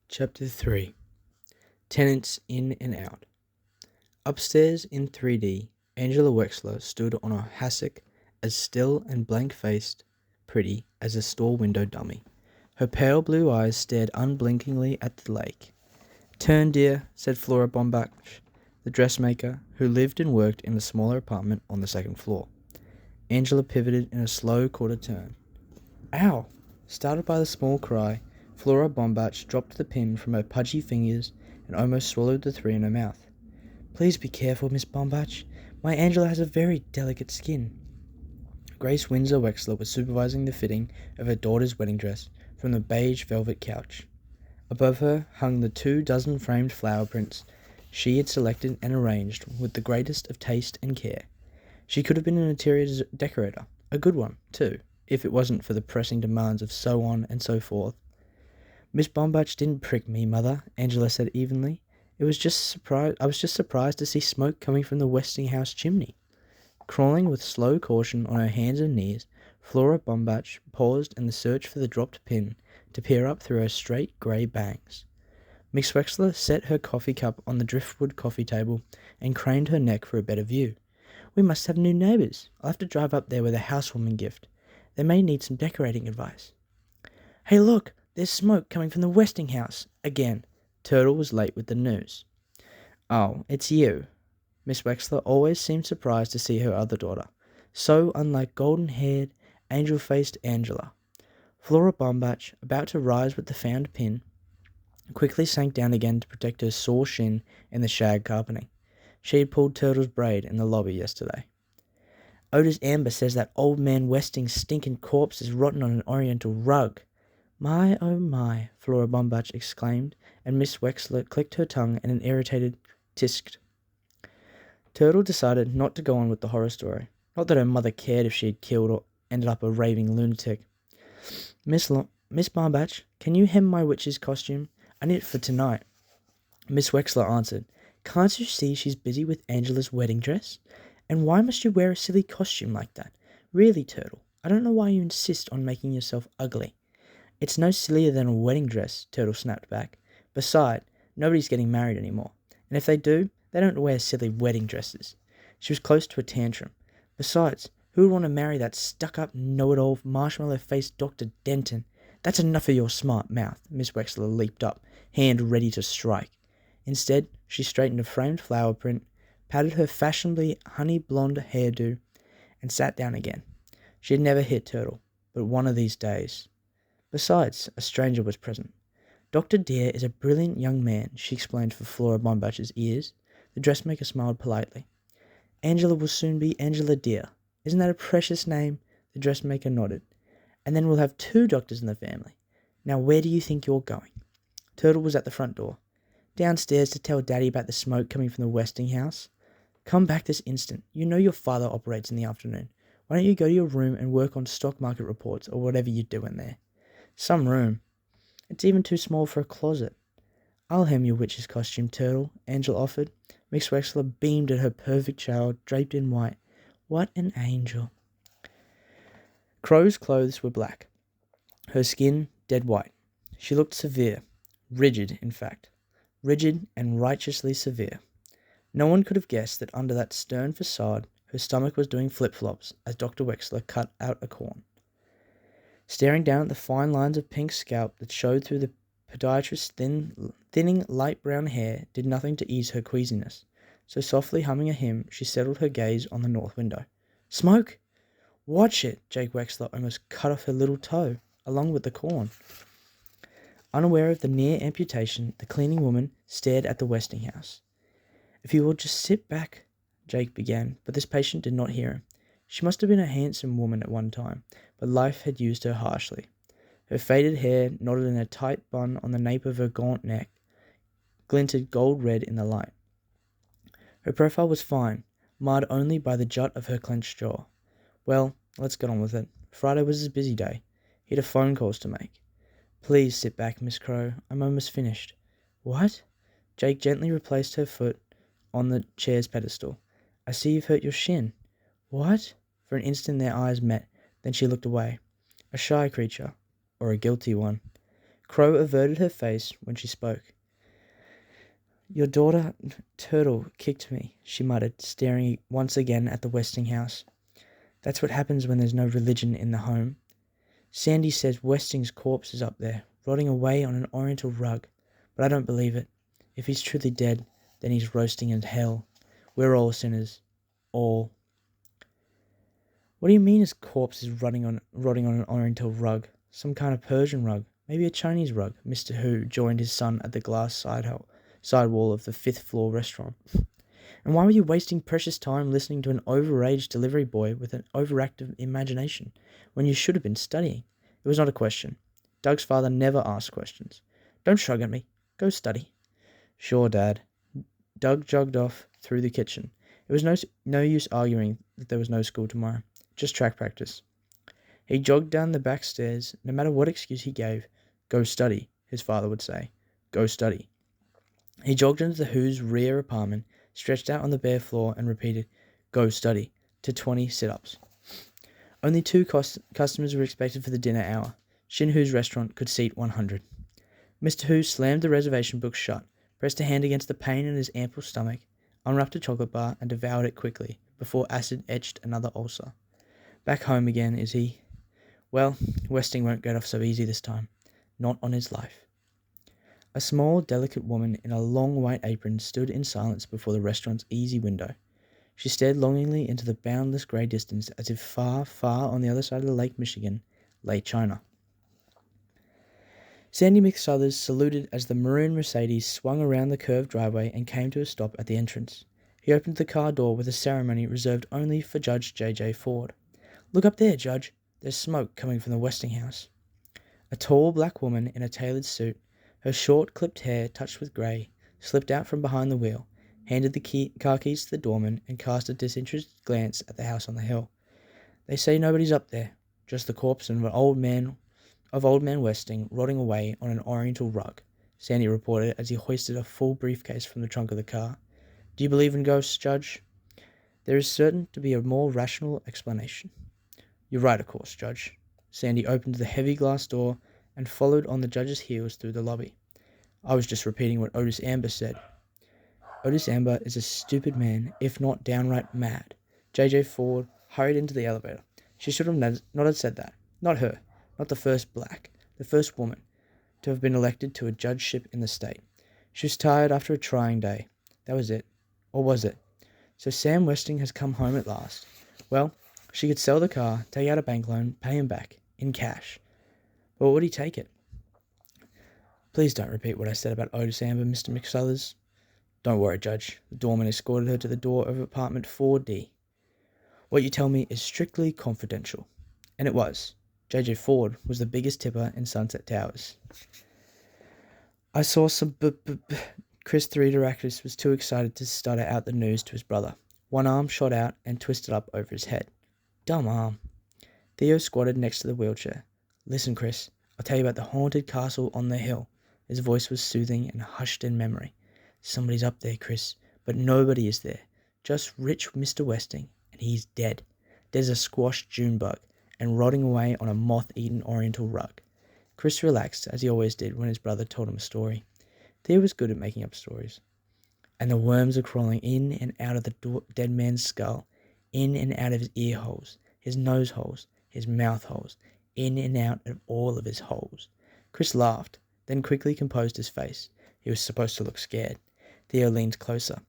Chapter 3 Tenants in and Out. Upstairs in 3D, Angela Wexler stood on a hassock as still and blank-faced, pretty as a store window dummy. Her pale blue eyes stared unblinkingly at the lake. "Turn, dear," said Flora Bombach, the dressmaker, who lived and worked in a smaller apartment on the second floor. Angela pivoted in a slow quarter turn. "Ow!" Startled by the small cry, Flora Bombach dropped the pin from her pudgy fingers and almost swallowed the three in her mouth. "Please be careful, Miss Bombach. My Angela has a very delicate skin." Grace Windsor Wexler was supervising the fitting of her daughter's wedding dress from the beige velvet couch. Above her hung the 24 framed flower prints she had selected and arranged with the greatest of taste and care. She could have been an interior decorator, a good one, too, if it wasn't for the pressing demands of so on and so forth. "Miss Bombach didn't prick me, Mother," Angela said evenly. I was just surprised to see smoke coming from the Westinghouse chimney." Crawling with slow caution on her hands and knees, Flora Bombach paused in the search for the dropped pin to peer up through her straight grey bangs. Miss Wexler set her coffee cup on the driftwood coffee table and craned her neck for a better view. "We must have new neighbours. I'll have to drive up there with a housewarming gift. They may need some decorating advice." "Hey, look! There's smoke coming from the Westinghouse again." Turtle was late with the news. "Oh, it's you." Miss Wexler always seemed surprised to see her other daughter, so unlike golden-haired, angel-faced Angela. Flora Bombach, about to rise with the found pin, quickly sank down again to protect her sore shin in the shag carpeting. She had pulled Turtle's braid in the lobby yesterday. "Otis Amber says that old man Westing's stinking corpse is rotten on an oriental rug." "My, oh my," Flora Bombach exclaimed, and Miss Wexler clicked her tongue in an irritated tisked. Turtle decided not to go on with the horror story. Not that her mother cared if she had killed or ended up a raving lunatic. Miss Bombach, can you hem my witch's costume? I need it for tonight." Miss Wexler answered, "Can't you see she's busy with Angela's wedding dress? And why must you wear a silly costume like that? Really, Turtle, I don't know why you insist on making yourself ugly." "It's no sillier than a wedding dress," Turtle snapped back. "Besides, nobody's getting married anymore. And if they do, they don't wear silly wedding dresses." She was close to a tantrum. "Besides, who would want to marry that stuck-up, know-it-all, marshmallow-faced Dr. Denton?" "That's enough of your smart mouth." Miss Wexler leaped up, hand ready to strike. Instead, she straightened a framed flower print, patted her fashionably honey-blonde hairdo, and sat down again. She had never hit Turtle, but one of these days. Besides, a stranger was present. "Dr. Deer is a brilliant young man," she explained for Flora Bombach's ears. The dressmaker smiled politely. "Angela will soon be Angela Deer. Isn't that a precious name?" The dressmaker nodded. "And then we'll have 2 doctors in the family. Now where do you think you're going?" Turtle was at the front door. "Downstairs to tell Daddy about the smoke coming from the Westinghouse." "Come back this instant. You know your father operates in the afternoon. Why don't you go to your room and work on stock market reports or whatever you do in there?" "Some room. It's even too small for a closet." "I'll hem your witch's costume, Turtle," Angel offered. Miss Wexler beamed at her perfect child, draped in white. What an angel. Crow's clothes were black, her skin dead white. She looked severe, rigid, in fact. Rigid and righteously severe. No one could have guessed that under that stern facade, her stomach was doing flip-flops as Dr. Wexler cut out a corn. Staring down at the fine lines of pink scalp that showed through the podiatrist's thinning light brown hair did nothing to ease her queasiness, so softly humming a hymn, she settled her gaze on the north window. "Smoke! Watch it!" Jake Wexler almost cut off her little toe, along with the corn. Unaware of the near amputation, the cleaning woman stared at the Westinghouse. "If you will just sit back," Jake began, but this patient did not hear him. She must have been a handsome woman at one time, but life had used her harshly. Her faded hair, knotted in a tight bun on the nape of her gaunt neck, glinted gold-red in the light. Her profile was fine, marred only by the jut of her clenched jaw. Well, let's get on with it. Friday was his busy day. He had phone calls to make. "Please sit back, Miss Crow. I'm almost finished." "What?" Jake gently replaced her foot on the chair's pedestal. "I see you've hurt your shin." "What?" For an instant their eyes met, then she looked away. A shy creature, or a guilty one. Crow averted her face when she spoke. "Your daughter, Turtle, kicked me," she muttered, staring once again at the Westinghouse. "That's what happens when there's no religion in the home. Sandy says Westing's corpse is up there, rotting away on an oriental rug, but I don't believe it. If he's truly dead, then he's roasting in hell. We're all sinners. All." "What do you mean his corpse is rotting on an oriental rug? Some kind of Persian rug. Maybe a Chinese rug." Mr. Hu joined his son at the glass side wall of the fifth-floor restaurant. "And why were you wasting precious time listening to an overage delivery boy with an overactive imagination, when you should have been studying?" It was not a question. Doug's father never asked questions. "Don't shrug at me. Go study." "Sure, Dad." Doug jogged off through the kitchen. It was no use arguing that there was no school tomorrow. Just track practice. He jogged down the back stairs. No matter what excuse he gave, "Go study," his father would say. "Go study." He jogged into the Who's rear apartment, stretched out on the bare floor, and repeated, "Go study," to 20 sit-ups. Only 2 customers were expected for the dinner hour. Shin Hu's restaurant could seat 100. Mr. Hu slammed the reservation book shut, pressed a hand against the pain in his ample stomach, unwrapped a chocolate bar, and devoured it quickly, before acid etched another ulcer. Back home again, is he? Well, Westing won't get off so easy this time. Not on his life. A small, delicate woman in a long white apron stood in silence before the restaurant's easy window. She stared longingly into the boundless grey distance, as if far, far on the other side of the Lake Michigan lay China. Sandy McSuthers saluted as the maroon Mercedes swung around the curved driveway and came to a stop at the entrance. He opened the car door with a ceremony reserved only for Judge J.J. Ford. "Look up there, Judge. There's smoke coming from the Westinghouse." A tall black woman in a tailored suit, her short clipped hair touched with grey, slipped out from behind the wheel, handed the car keys to the doorman, and cast a disinterested glance at the house on the hill. "They say nobody's up there, just the corpse of old man Westing rotting away on an oriental rug," Sandy reported as he hoisted a full briefcase from the trunk of the car. "Do you believe in ghosts, Judge?" "There is certain to be a more rational explanation." "You're right, of course, Judge." Sandy opened the heavy glass door and followed on the judge's heels through the lobby. "I was just repeating what Otis Amber said." "Otis Amber is a stupid man, if not downright mad." J.J. Ford hurried into the elevator. She should have not have said that. Not her. Not the first black. The first woman to have been elected to a judgeship in the state. She was tired after a trying day. That was it. Or was it? So Sam Westing has come home at last. Well, she could sell the car, take out a bank loan, pay him back, in cash. But what would he take it? "Please don't repeat what I said about Otis Amber, Mr. McSuthers." "Don't worry, Judge." The doorman escorted her to the door of apartment 4D. "What you tell me is strictly confidential." And it was. J.J. Ford was the biggest tipper in Sunset Towers. "I saw some Chris, the reader actress, was too excited to stutter out the news to his brother. One arm shot out and twisted up over his head. Dumb arm. Theo squatted next to the wheelchair. "Listen, Chris, I'll tell you about the haunted castle on the hill." His voice was soothing and hushed in memory. "Somebody's up there, Chris, but nobody is there. Just rich Mr. Westing, and he's dead. Dead as a squashed June bug, and rotting away on a moth-eaten oriental rug." Chris relaxed, as he always did when his brother told him a story. Theo was good at making up stories. "And the worms are crawling in and out of the dead man's skull, in and out of his ear holes, his nose holes, his mouth holes, in and out of all of his holes." Chris laughed, then quickly composed his face. He was supposed to look scared. Theo leaned closer,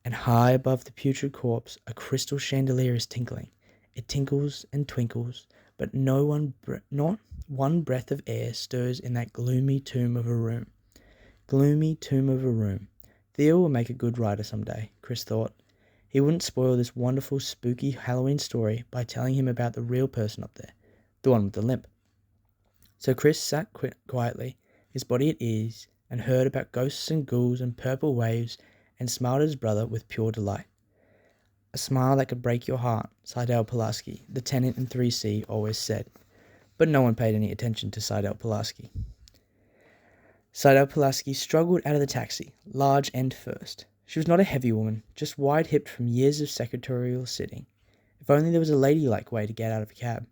and high above the putrid corpse a crystal chandelier is tinkling. It tinkles and twinkles, but not one breath of air stirs in that gloomy tomb of a room. Gloomy tomb of a room. Theo will make a good writer someday, Chris thought. He wouldn't spoil this wonderful, spooky Halloween story by telling him about the real person up there, the one with the limp. So Chris sat quietly, his body at ease, and heard about ghosts and ghouls and purple waves, and smiled at his brother with pure delight. "A smile that could break your heart," Seidel Pulaski, the tenant in 3C, always said. But no one paid any attention to Seidel Pulaski. Seidel Pulaski struggled out of the taxi, large end first. She was not a heavy woman, just wide-hipped from years of secretarial sitting. If only there was a ladylike way to get out of a cab.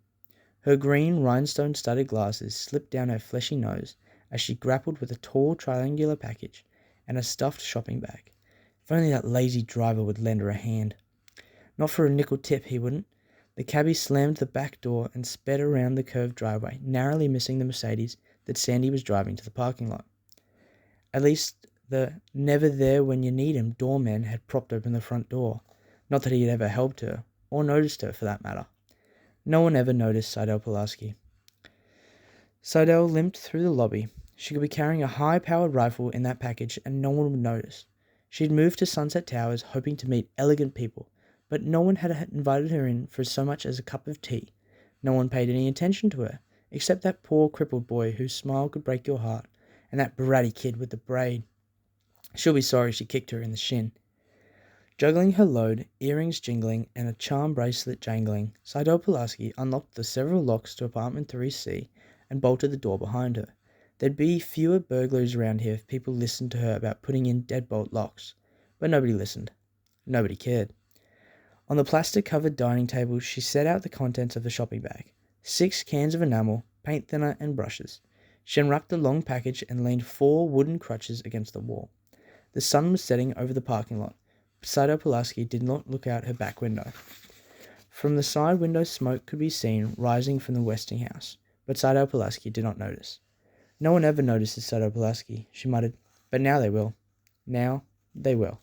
Her green rhinestone-studded glasses slipped down her fleshy nose, as she grappled with a tall triangular package and a stuffed shopping bag. If only that lazy driver would lend her a hand. Not for a nickel tip, he wouldn't. The cabbie slammed the back door and sped around the curved driveway, narrowly missing the Mercedes that Sandy was driving to the parking lot. At least the never-there-when-you-need-him doorman had propped open the front door. Not that he had ever helped her, or noticed her, for that matter. No one ever noticed Seidel Pulaski. Seidel limped through the lobby. She could be carrying a high-powered rifle in that package, and no one would notice. She'd moved to Sunset Towers, hoping to meet elegant people, but no one had invited her in for so much as a cup of tea. No one paid any attention to her, except that poor crippled boy whose smile could break your heart, and that bratty kid with the braid. She'll be sorry she kicked her in the shin. Juggling her load, earrings jingling, and a charm bracelet jangling, Seidel Pulaski unlocked the several locks to apartment 3C and bolted the door behind her. There'd be fewer burglaries around here if people listened to her about putting in deadbolt locks, but nobody listened. Nobody cared. On the plastic-covered dining table, she set out the contents of the shopping bag. 6 cans of enamel, paint thinner, and brushes. She unwrapped the long package and leaned 4 wooden crutches against the wall. The sun was setting over the parking lot. Seidel Pulaski did not look out her back window. From the side window, smoke could be seen rising from the Westinghouse, but Seidel Pulaski did not notice. No one ever notices Seidel Pulaski, she muttered, but now they will. Now they will.